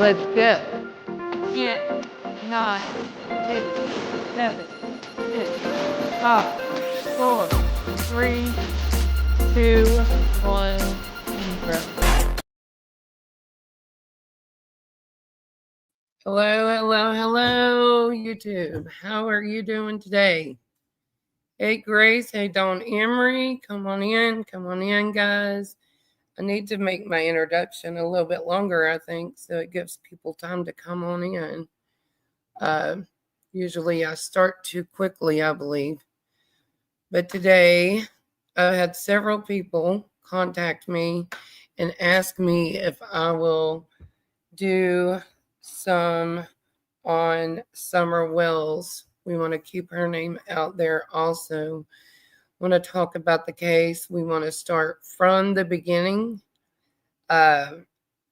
Let's go. 10, 9, 8, 7, 6, 5, 4, 3, 2, 1, 0. Hello, YouTube. How are you doing today? Hey, Grace. Hey, Dawn Emery. Come on in, guys. I need to make my introduction a little bit longer, I think, so it gives people time to come on in. Usually I start too quickly, I believe. But today I had several people contact me and ask me if I will do some on Summer Wells. We want to keep her name out there also. Want to talk about the case. We want to start from the beginning.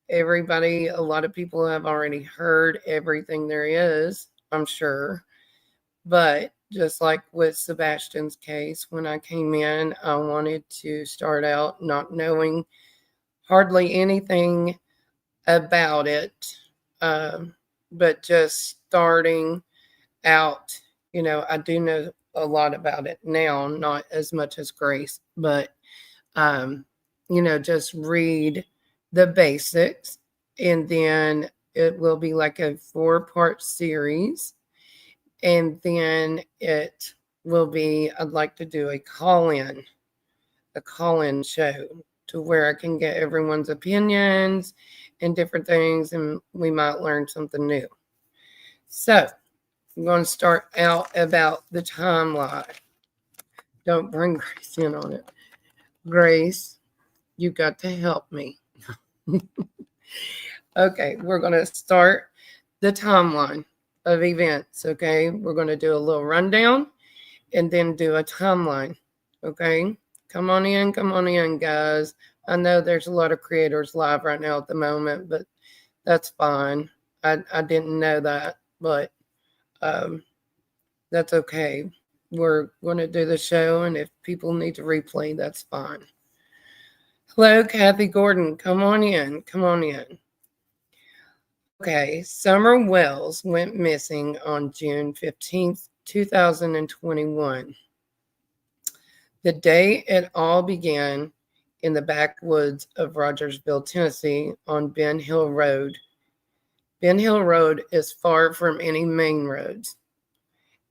Everybody, a lot of people have already heard everything there is, I'm sure. But just like with Sebastian's case, when I came in, I wanted to start out not knowing hardly anything about it, but just starting out. I do know a lot about it now, not as much as Grace, but, just read the basics, and then it will be like a 4-part series. And then it will be, I'd like to do a call-in show to where I can get everyone's opinions and different things, and we might learn something new. So I'm going to start out about the timeline. Don't bring Grace in on it. Grace, you got to help me. Okay, we're going to start the timeline of events, okay? We're going to do a little rundown and then do a timeline, okay? Come on in, guys. I know there's a lot of creators live right now at the moment, but that's fine. I didn't know that, but that's okay. We're going to do the show, and if people need to replay, that's fine. Hello, Kathy Gordon. Come on in. Okay, Summer Wells went missing on June 15th, 2021. The day it all began in the backwoods of Rogersville, Tennessee on Ben Hill Road. Ben Hill Road is far from any main roads.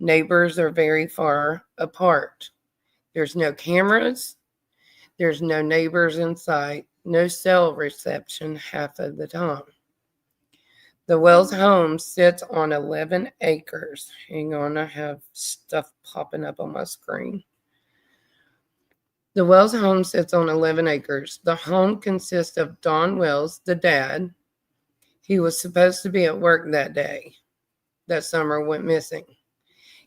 Neighbors are very far apart. There's no cameras. There's no neighbors in sight. No cell reception half of the time. The Wells home sits on 11 acres. Hang on, I have stuff popping up on my screen. The Wells home sits on 11 acres. The home consists of Don Wells, the dad. He was supposed to be at work that day. That Summer went missing.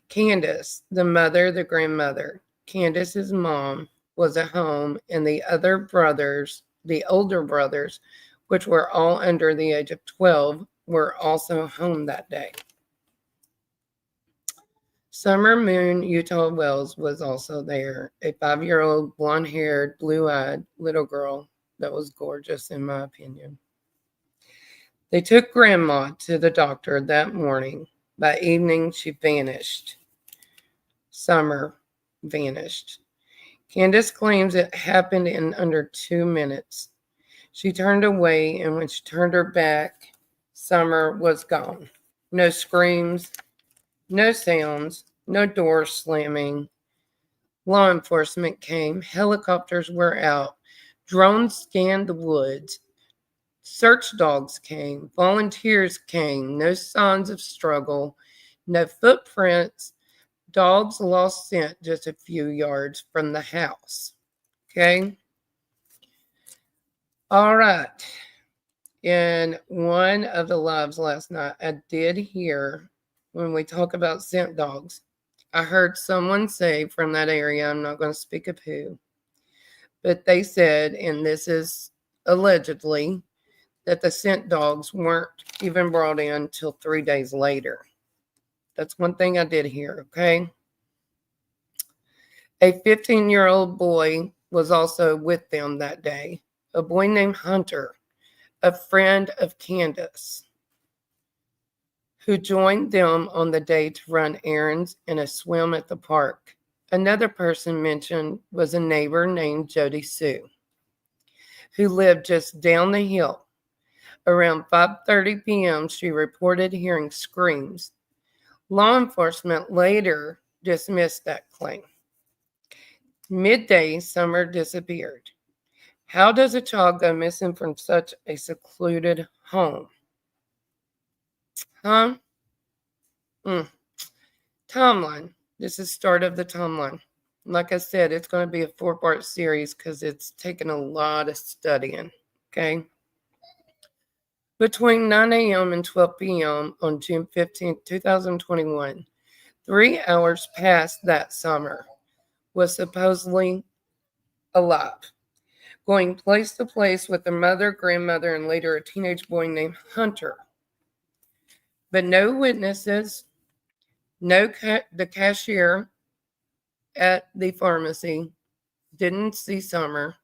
Candace, the mother, the grandmother. Candace's mom was at home, and the other brothers, the older brothers, which were all under the age of 12, were also home that day. Summer Moon Utah Wells was also there, a 5-year-old, blonde-haired, blue-eyed little girl that was gorgeous, in my opinion. They took Grandma to the doctor that morning. By evening, she vanished. Summer vanished. Candace claims it happened in under 2 minutes. She turned away, and when she turned her back, Summer was gone. No screams, no sounds, no doors slamming. Law enforcement came. Helicopters were out. Drones scanned the woods. Search dogs came. Volunteers came. No signs of struggle. No footprints. Dogs lost scent just a few yards from the house. Okay? All right. In one of the lives last night, I did hear, when we talk about scent dogs, I heard someone say from that area, I'm not going to speak of who, but they said, and this is allegedly, that the scent dogs weren't even brought in till 3 days later. That's one thing I did hear, okay? A 15-year-old boy was also with them that day, a boy named Hunter, a friend of Candace. who joined them on the day to run errands and a swim at the park. Another person mentioned was a neighbor named Jody Sue, who lived just down the hill. Around 5:30 p.m., she reported hearing screams. Law enforcement later dismissed that claim. Midday, Summer disappeared. How does a child go missing from such a secluded home? Huh? Timeline. This is start of the timeline. Like I said, it's going to be a 4-part series because it's taken a lot of studying. Okay. Between 9 a.m. and 12 p.m. on June 15, 2021, 3 hours past that Summer was supposedly alive, going place to place with her mother, grandmother, and later a teenage boy named Hunter. But no witnesses, the cashier at the pharmacy didn't see Summer.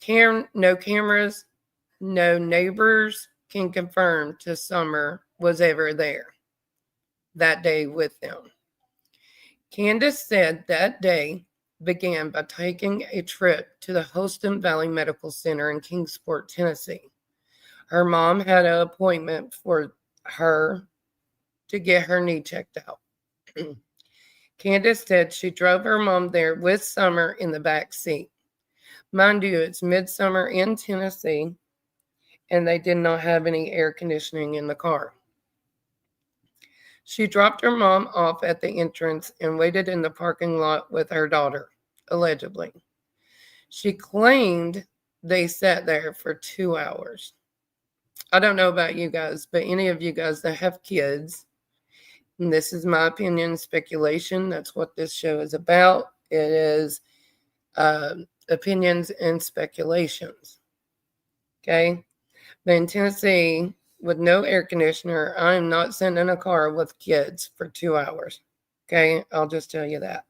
No cameras, no neighbors can confirm to Summer was ever there that day with them. Candace said that day began by taking a trip to the Holston Valley Medical Center in Kingsport, Tennessee. Her mom had an appointment for her to get her knee checked out. Candace said she drove her mom there with Summer in the back seat. Mind you, it's midsummer in Tennessee, and they did not have any air conditioning in the car. She dropped her mom off at the entrance and waited in the parking lot with her daughter, allegedly. She claimed they sat there for 2 hours. I don't know about you guys, but any of you guys that have kids, and this is my opinion, speculation, that's what this show is about. It is opinions and speculations. Okay? But in Tennessee, with no air conditioner, I am not sitting in a car with kids for 2 hours. Okay? I'll just tell you that.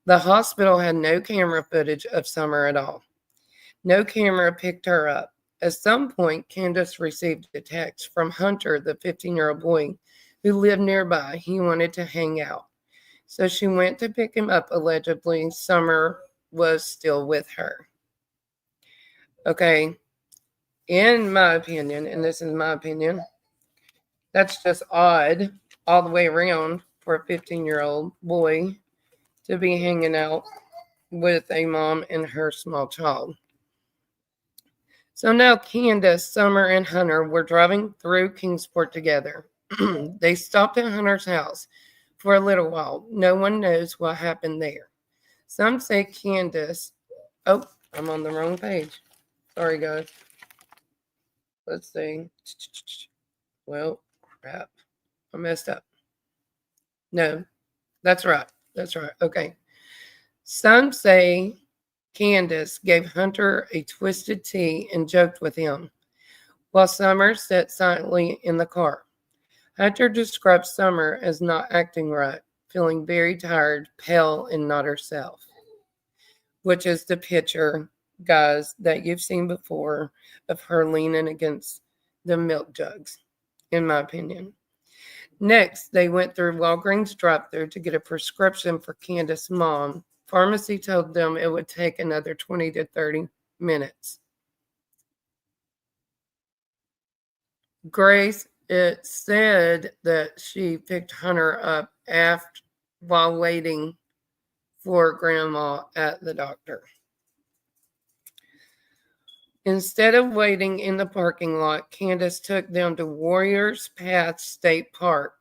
The hospital had no camera footage of Summer at all. No camera picked her up. At some point, Candace received a text from Hunter, the 15-year-old boy who lived nearby. He wanted to hang out. So she went to pick him up. Allegedly, Summer was still with her. Okay. In my opinion, and this is my opinion, that's just odd all the way around for a 15-year-old boy to be hanging out with a mom and her small child. So now Candace, Summer, and Hunter were driving through Kingsport together. They stopped at Hunter's house for a little while. No one knows what happened there. Some say Candace... Oh, I'm on the wrong page. Sorry, guys. Let's see. Well, crap. I messed up. No, that's right. That's right. Okay. Some say Candace gave Hunter a twisted tea and joked with him, while Summer sat silently in the car. Hunter described Summer as not acting right, feeling very tired, pale, and not herself, which is the picture, guys, that you've seen before of her leaning against the milk jugs, in my opinion. Next, they went through Walgreens drive-thru to get a prescription for Candace's mom. Pharmacy told them it would take another 20 to 30 minutes. Grace, it said that she picked Hunter up while waiting for Grandma at the doctor. Instead of waiting in the parking lot, Candace took them to Warriors Path State Park,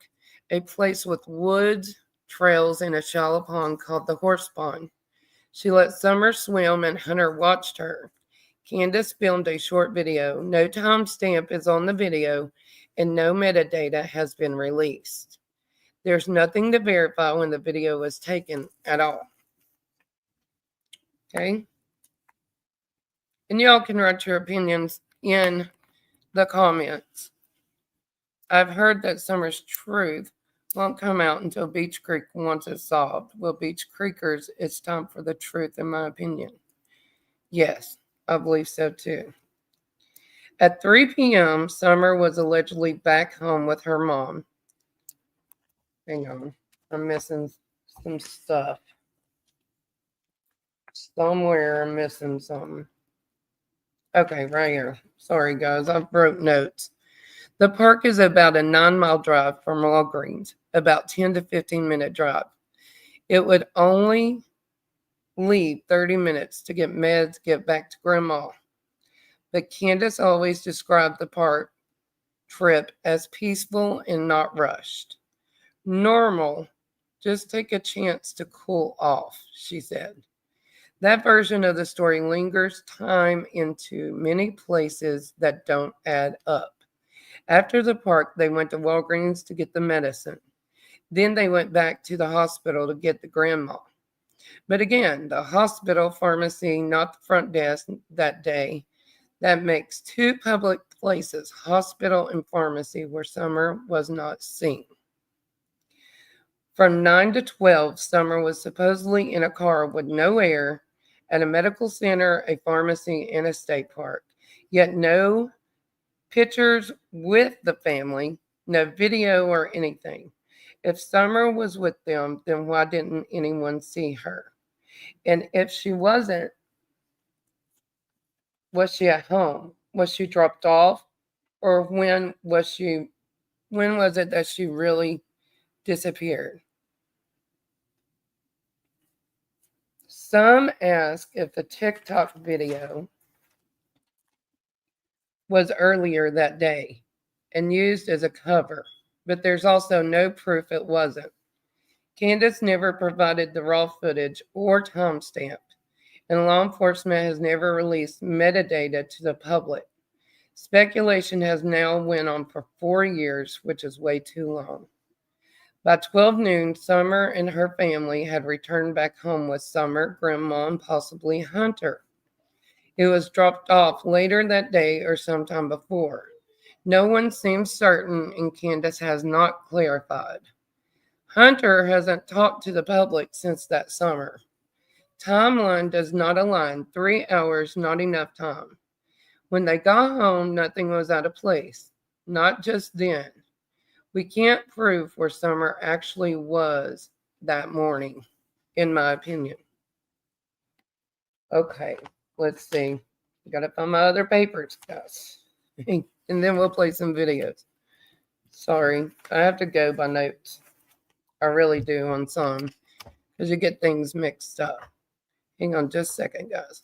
a place with woods, trails, and a shallow pond called the Horse Pond. She let Summer swim and Hunter watched her. Candace filmed a short video. No timestamp is on the video, and no metadata has been released. There's nothing to verify when the video was taken at all. Okay? And y'all can write your opinions in the comments. I've heard that Summer's truth won't come out until Beech Creek wants it solved. Well, Beech Creekers, it's time for the truth, in my opinion. Yes, I believe so too. At 3 p.m., Summer was allegedly back home with her mom. Hang on, I'm missing some stuff. Somewhere I'm missing something. Okay, right here. Sorry, guys, I wrote notes. The park is about a 9-mile drive from Walgreens, about 10 to 15-minute drive. It would only leave 30 minutes to get meds, get back to Grandma. But Candace always described the park trip as peaceful and not rushed. Normal, just take a chance to cool off, she said. That version of the story lingers time into many places that don't add up. After the park, they went to Walgreens to get the medicine. Then they went back to the hospital to get the grandma. But again, the hospital pharmacy, not the front desk that day. That makes two public places, hospital and pharmacy, where Summer was not seen. From 9 to 12, Summer was supposedly in a car with no air at a medical center, a pharmacy, and a state park. Yet no pictures with the family, no video or anything. If Summer was with them, then why didn't anyone see her? And if she wasn't, was she at home? Was she dropped off? Or when was it that she really disappeared? Some ask if the TikTok video was earlier that day and used as a cover, but there's also no proof it wasn't. Candace never provided the raw footage or timestamp, and law enforcement has never released metadata to the public. Speculation has now went on for 4 years, which is way too long. By 12 noon, Summer and her family had returned back home with Summer, Grandma, and possibly Hunter. It was dropped off later that day or sometime before. No one seems certain, and Candace has not clarified. Hunter hasn't talked to the public since that summer. Timeline does not align. 3 hours, not enough time. When they got home, nothing was out of place. Not just then. We can't prove where Summer actually was that morning, in my opinion. Okay, let's see. Gotta find my other papers, guys. And then we'll play some videos. Sorry, I have to go by notes. I really do on some, because you get things mixed up. Hang on just a second, guys.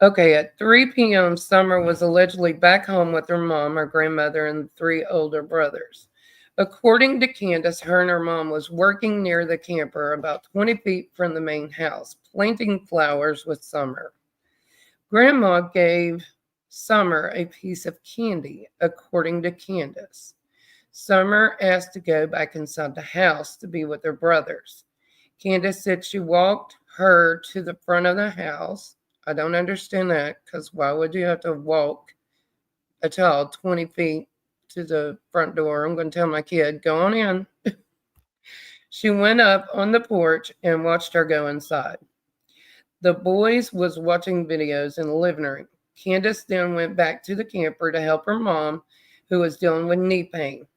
Okay, at 3 p.m., Summer was allegedly back home with her mom, her grandmother, and 3 older brothers. According to Candace, her and her mom was working near the camper about 20 feet from the main house, planting flowers with Summer. Grandma gave Summer a piece of candy, according to Candace. Summer asked to go back inside the house to be with her brothers. Candace said she walked her to the front of the house. I don't understand that, because why would you have to walk a child 20 feet to the front door? I'm going to tell my kid, go on in. She went up on the porch and watched her go inside. The boys was watching videos in the living room. Candace then went back to the camper to help her mom, who was dealing with knee pain.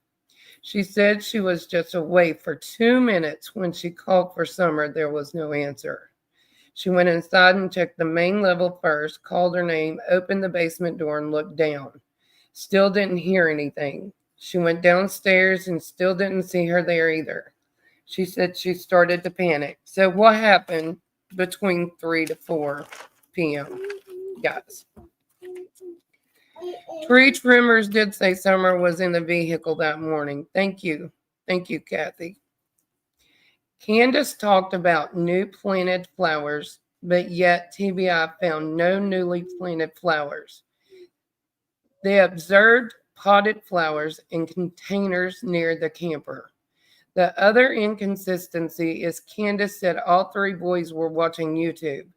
She said she was just away for 2 minutes. When she called for Summer, there was no answer. She went inside and checked the main level first, called her name, opened the basement door, and looked down. Still didn't hear anything. She went downstairs and still didn't see her there either. She said she started to panic. So what happened between 3 to 4 p.m., guys? Tree trimmers did say Summer was in the vehicle that morning. Thank you. Thank you, Kathy. Candace talked about new planted flowers, but yet TBI found no newly planted flowers. They observed potted flowers in containers near the camper. The other inconsistency is Candace said all 3 boys were watching YouTube,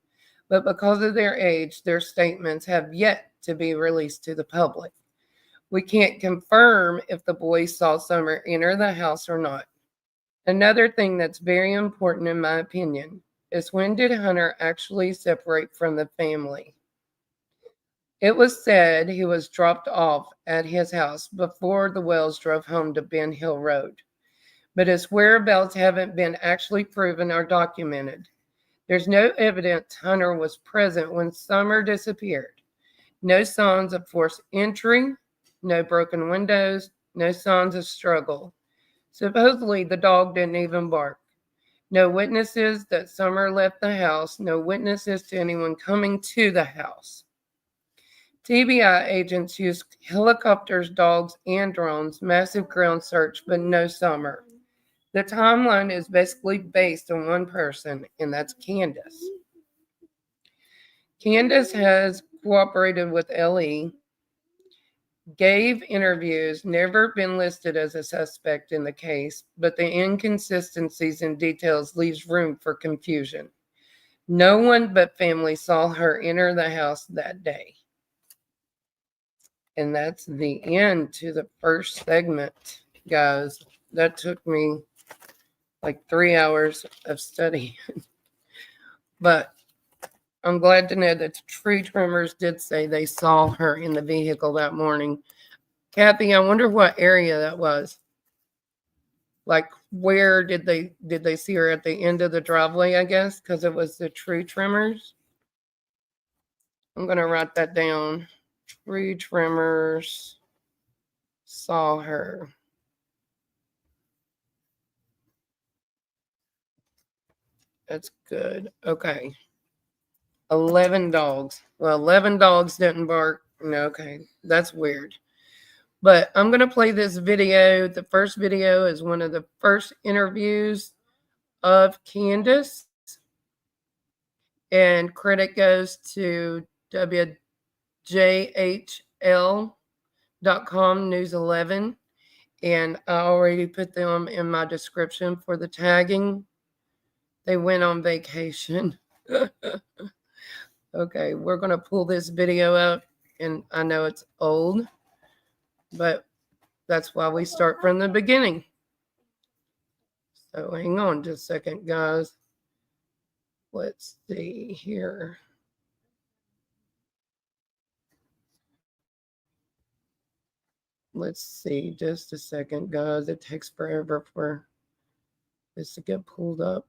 but because of their age, their statements have yet to be released to the public. We can't confirm if the boys saw Summer enter the house or not. Another thing that's very important in my opinion, is when did Hunter actually separate from the family? It was said he was dropped off at his house before the Wells drove home to Ben Hill Road, but his whereabouts haven't been actually proven or documented. There's no evidence Hunter was present when Summer disappeared. No signs of forced entry, no broken windows, no signs of struggle. Supposedly, the dog didn't even bark. No witnesses that Summer left the house, no witnesses to anyone coming to the house. TBI agents used helicopters, dogs, and drones, massive ground search, but no Summer. The timeline is basically based on one person, and that's Candace. Candace has cooperated with LE, gave interviews, never been listed as a suspect in the case, but the inconsistencies in details leaves room for confusion. No one but family saw her enter the house that day. And that's the end to the first segment, guys. That took me like 3 hours of study. But I'm glad to know that the tree trimmers did say they saw her in the vehicle that morning. Kathy, I wonder what area that was. Like, where did they see her at the end of the driveway, I guess, because it was the tree trimmers? I'm going to write that down. Tree trimmers saw her. That's good. Okay. 11 dogs. Well, 11 dogs didn't bark. No, okay. That's weird. But I'm going to play this video. The first video is one of the first interviews of Candace. And credit goes to WJHL.com News 11. And I already put them in my description for the tagging. They went on vacation. Okay, we're going to pull this video up. And I know it's old, but that's why we start from the beginning. So hang on just a second, guys. Let's see here. Let's see, just a second, guys. It takes forever for this to get pulled up.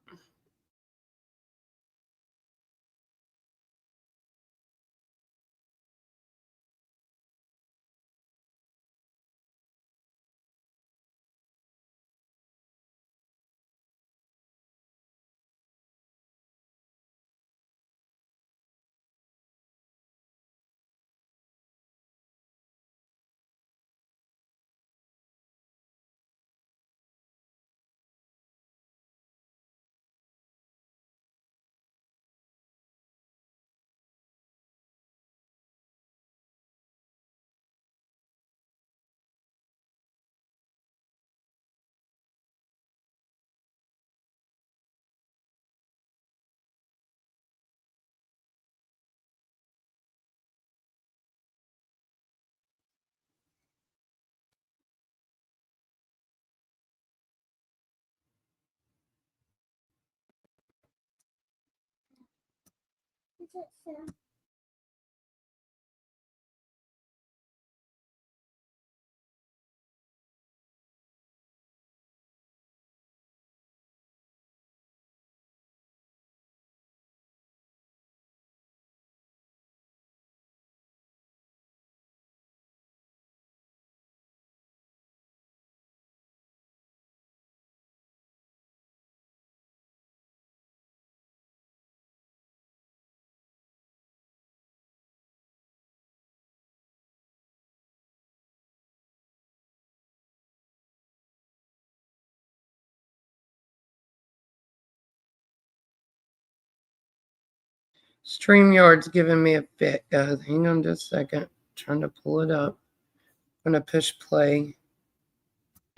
StreamYard's giving me a fit, guys. Hang on just a second. Trying to pull it up. I'm going to push play.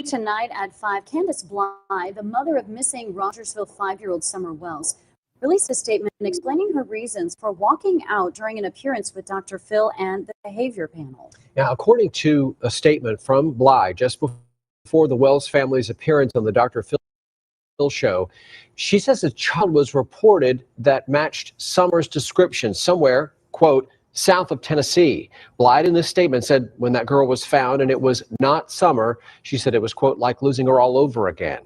Tonight at 5, Candace Bly, the mother of missing Rogersville 5-year-old Summer Wells, released a statement explaining her reasons for walking out during an appearance with Dr. Phil and the behavior panel. Now, according to a statement from Bly just before the Wells family's appearance on the Dr. Phil show. She says a child was reported that matched Summer's description somewhere, quote, south of Tennessee. Blythe in this statement said when that girl was found and it was not Summer, she said it was, quote, like losing her all over again.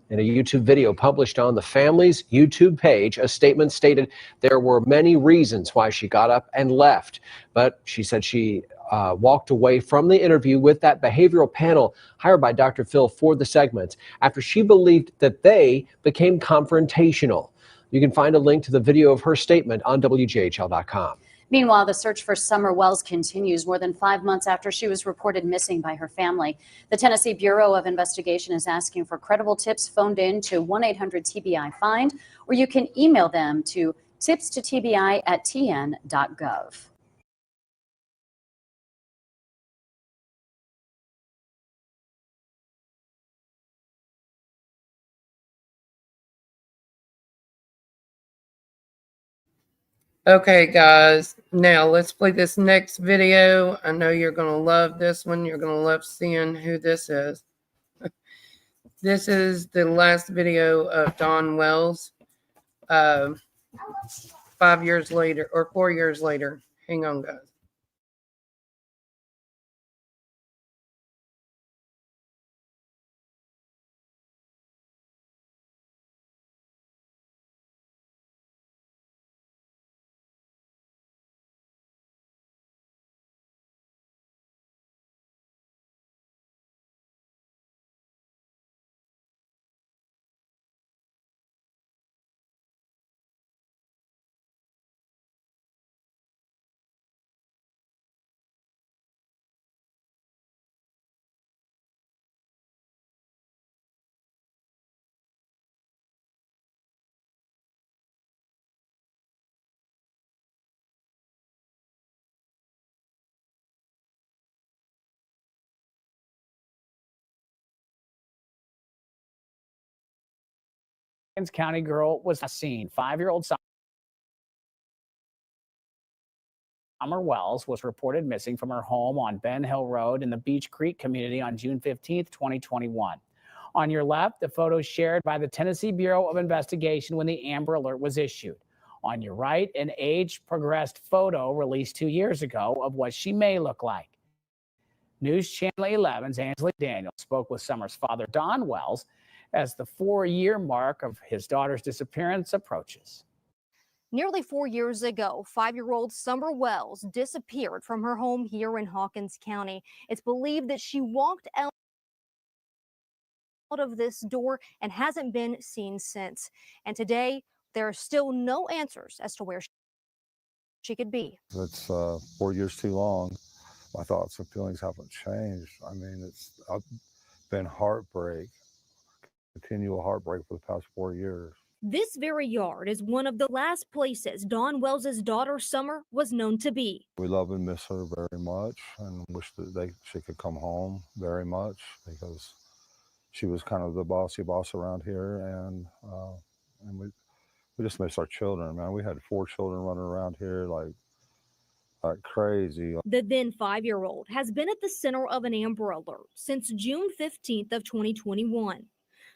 In a YouTube video published on the family's YouTube page, a statement stated there were many reasons why she got up and left. But she said she walked away from the interview with that behavioral panel hired by Dr. Phil for the segments after she believed that they became confrontational. You can find a link to the video of her statement on WJHL.com. Meanwhile, the search for Summer Wells continues more than 5 months after she was reported missing by her family. The Tennessee Bureau of Investigation is asking for credible tips phoned in to 1-800-TBI-FIND, or you can email them to tipstotbi@tn.gov. Okay, guys, now let's play this next video. I know you're going to love this one. You're going to love seeing who this is. This is the last video of Dawn Wells. 5 years later, or 4 years later. Hang on, guys. County girl was seen. 5-year-old Summer Wells was reported missing from her home on Ben Hill Road in the Beach Creek community on June 15, 2021. On your left, the photo shared by the Tennessee Bureau of Investigation when the Amber Alert was issued. On your right, an age-progressed photo released 2 years ago of what she may look like. News Channel 11's Angela Daniels spoke with Summer's father, Don Wells, as the 4-year mark of his daughter's disappearance approaches. Nearly 4 years ago, 5-year-old Summer Wells disappeared from her home here in Hawkins County. It's believed that she walked out of this door and hasn't been seen since. And today, there are still no answers as to where she could be. It's 4 years too long. My thoughts and feelings haven't changed. I mean, I've been heartbreak, continual heartbreak for the past 4 years. This very yard is one of the last places Dawn Wells' daughter Summer was known to be. We love and miss her very much and wish that she could come home very much because she was kind of the bossy boss around here, and we just miss our children, man. We had 4 children running around here like crazy. The then 5-year-old has been at the center of an Amber Alert since June 15th of 2021.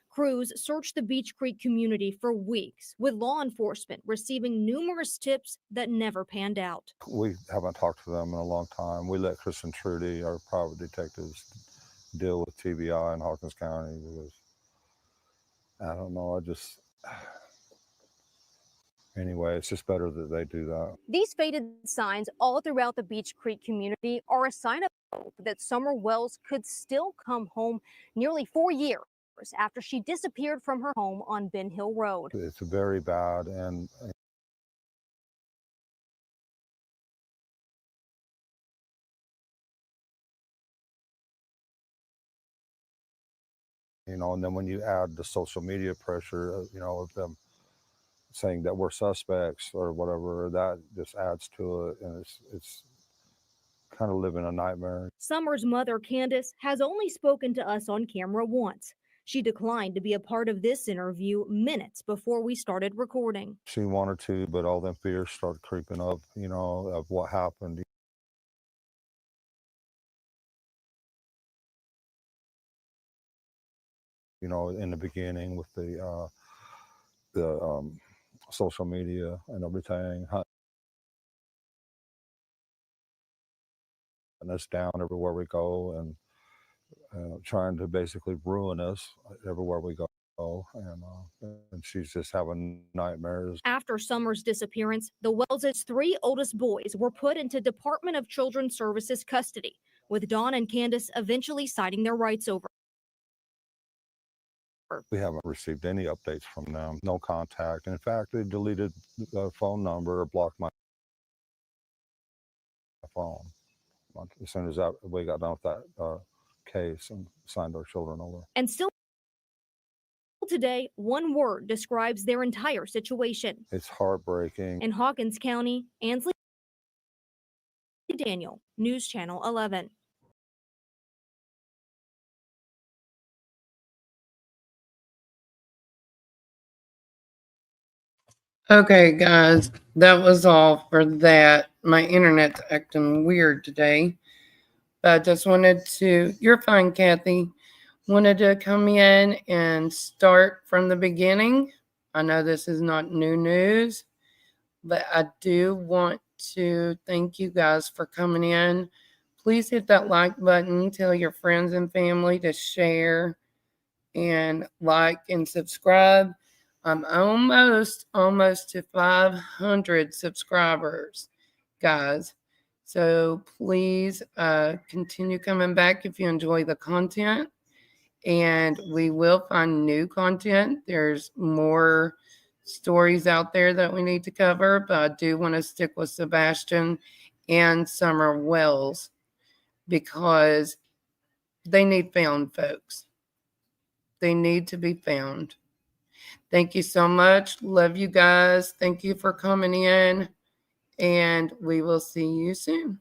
Crews searched the Beach Creek community for weeks, with law enforcement receiving numerous tips that never panned out. We haven't talked to them in a long time. We let Chris and Trudy, our private detectives, deal with TBI in Hawkins County because, I don't know, anyway, it's just better that they do that. These faded signs all throughout the Beach Creek community are a sign of hope that Summer Wells could still come home nearly 4 years after she disappeared from her home on Ben Hill Road. It's very bad, and you know, and then when you add the social media pressure, you know, of them saying that we're suspects or whatever, that just adds to it, and it's kind of living a nightmare. Summer's mother, Candace, has only spoken to us on camera once. She declined to be a part of this interview minutes before we started recording. She wanted to, but all them fears started creeping up, you know, of what happened. you know, in the beginning with the social media and everything, hunting us down everywhere we go, and trying to basically ruin us everywhere we go. And she's just having nightmares. After Summer's disappearance, the Wells' 3 oldest boys were put into Department of Children's Services custody, with Dawn and Candace eventually citing their rights over. We haven't received any updates from them, no contact. In fact, they deleted the phone number or blocked my phone as soon as we got done with that case and signed our children over. And still today, one word describes their entire situation. It's heartbreaking. In Hawkins County, Ansley Daniel, News Channel 11. Okay, guys, that was all for that. My internet's acting weird today. But I just wanted to, you're fine, Kathy. Wanted to come in and start from the beginning. I know this is not new news, but I do want to thank you guys for coming in. Please hit that like button. Tell your friends and family to share and like and subscribe. I'm almost to 500 subscribers, guys. So please continue coming back if you enjoy the content. And we will find new content. There's more stories out there that we need to cover, but I do want to stick with Sebastian and Summer Wells because they need found, folks. They need to be found. Thank you so much. Love you guys. Thank you for coming in, and we will see you soon.